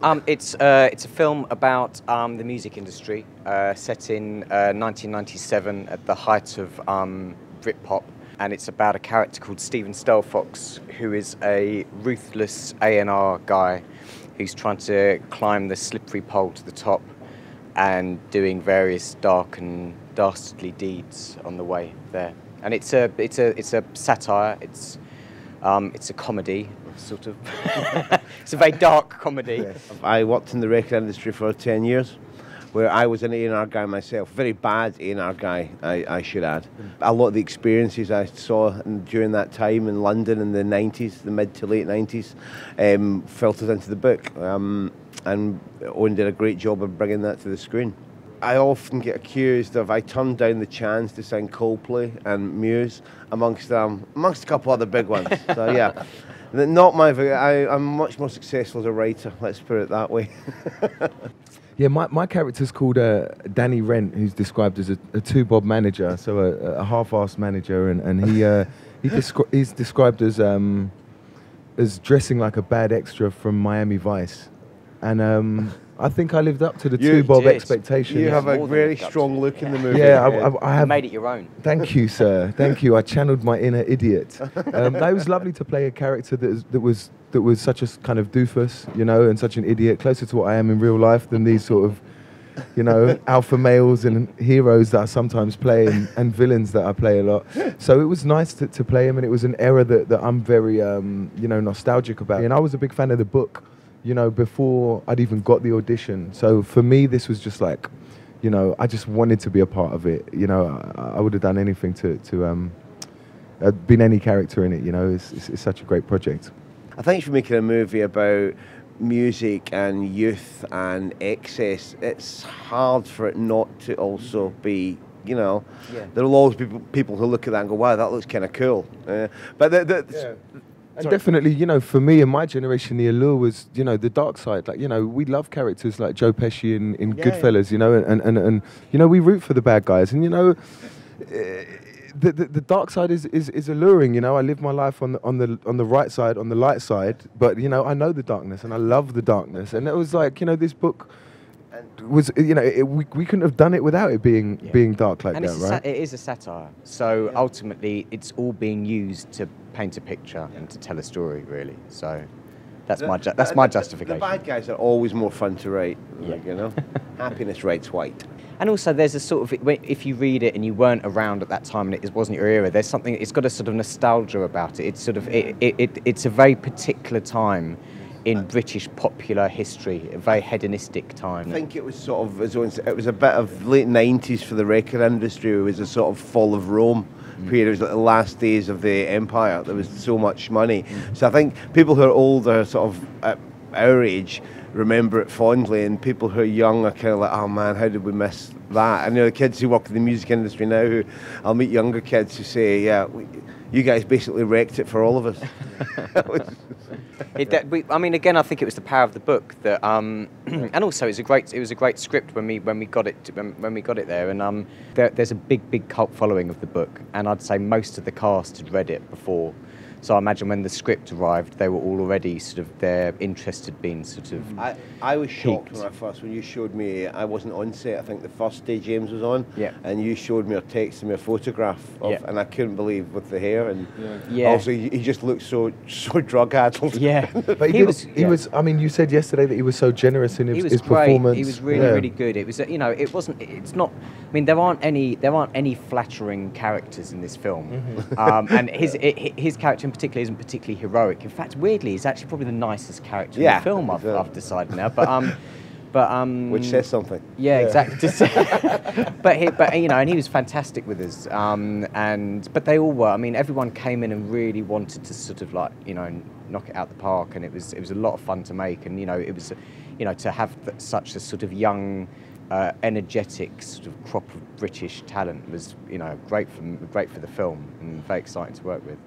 It's a film about the music industry, set in 1997 at the height of Britpop, and it's about a character called Stephen Stelfox, who is a ruthless A&R guy who's trying to climb the slippery pole to the top and doing various dark and dastardly deeds on the way there. And it's a satire. It's a comedy, sort of. It's a very dark comedy. Yes. I worked in the record industry for 10 years, where I was an A&R guy myself. Very bad A&R guy, I should add. A lot of the experiences I saw during that time in London in the 90s, the mid to late 90s, filtered into the book. And Owen did a great job of bringing that to the screen. I often get accused of I turned down the chance to sing Coldplay and Muse amongst a couple other big ones. So yeah, not my. I'm much more successful as a writer. Let's put it that way. Yeah, my character's called Danny Rent, who's described as a two-bob manager, so a half-assed manager, and he's described as dressing like a bad extra from Miami Vice, and I think I lived up to the two-bob expectation. You have a very strong look in the movie. Yeah, I have made it your own. Thank you, sir. Thank you. I channeled my inner idiot. It was lovely to play a character that was such a kind of doofus, and such an idiot, closer to what I am in real life than these sort of, alpha males and heroes that I sometimes play and villains that I play a lot. So it was nice to play him, and it was an era that I'm very, nostalgic about. And I was a big fan of the book, before I'd even got the audition. So for me, this was just like, I just wanted to be a part of it. I would have done anything to been any character in it. It's such a great project. I think if you're making a movie about music and youth and excess, it's hard for it not to also be, there will always be people who look at that and go, wow, that looks kind of cool. And definitely, for me and my generation, the allure was, the dark side. Like, we love characters like Joe Pesci in Goodfellas, and we root for the bad guys. And, the dark side is alluring. I live my life on the right side, on the light side. But I know the darkness, and I love the darkness. And it was like, this book was, we couldn't have done it without it being dark like that, right? It is a satire. So ultimately, it's all being used to paint a picture and to tell a story, really. So that's my justification. The bad guys are always more fun to write. Happiness writes white. And also, there's a sort of, if you read it and you weren't around at that time and it wasn't your era, there's something. It's got a sort of nostalgia about it. It's sort of it's a very particular time in British popular history, a very hedonistic time. I think it was sort of, it was a bit of late 90s for the record industry. It was a sort of fall of Rome period. It was like the last days of the empire. There was so much money. So I think people who are older, sort of at our age, remember it fondly, and people who are young are kind of like, oh man, how did we miss that? And the kids who work in the music industry now, who I'll meet younger kids who say, yeah, you guys basically wrecked it for all of us. Again, I think it was the power of the book that, and also it was a great script when we got it there, and there's a big cult following of the book, and I'd say most of the cast had read it before. So I imagine when the script arrived, they were all already sort of, their interest had been sort of I was shocked peaked. when you showed me, I wasn't on set, I think the first day James was on, and you showed me or texted me a photograph of, and I couldn't believe with the hair, and also he just looked so drug-addled. Yeah. But he was, I mean, you said yesterday that he was so generous in his performance. He was really good. It was, it's not, I mean, there aren't any flattering characters in this film. And his character in particular isn't particularly heroic. In fact, weirdly, he's actually probably the nicest character in the film. I've decided now, but which says something. Yeah, exactly. And he was fantastic with us. But they all were. I mean, everyone came in and really wanted to sort of knock it out the park, and it was a lot of fun to make. And it was, to have such a sort of young, energetic sort of crop of British talent was, great for the film and very exciting to work with.